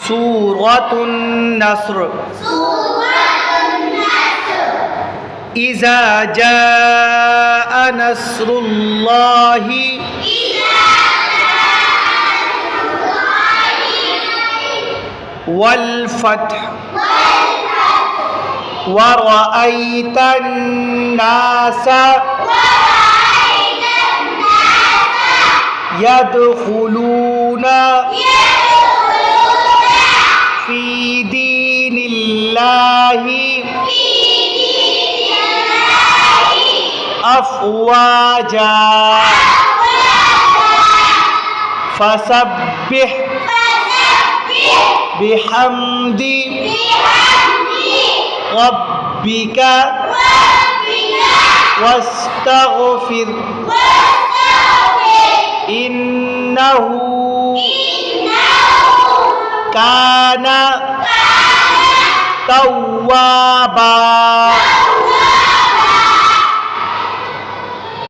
سورة النصر إذا جاء نصر الله والفتح ورأيت الناس يدخلون في دين الله أفواجا فسبح بحمد ربك واستغفر إنه كان توابا.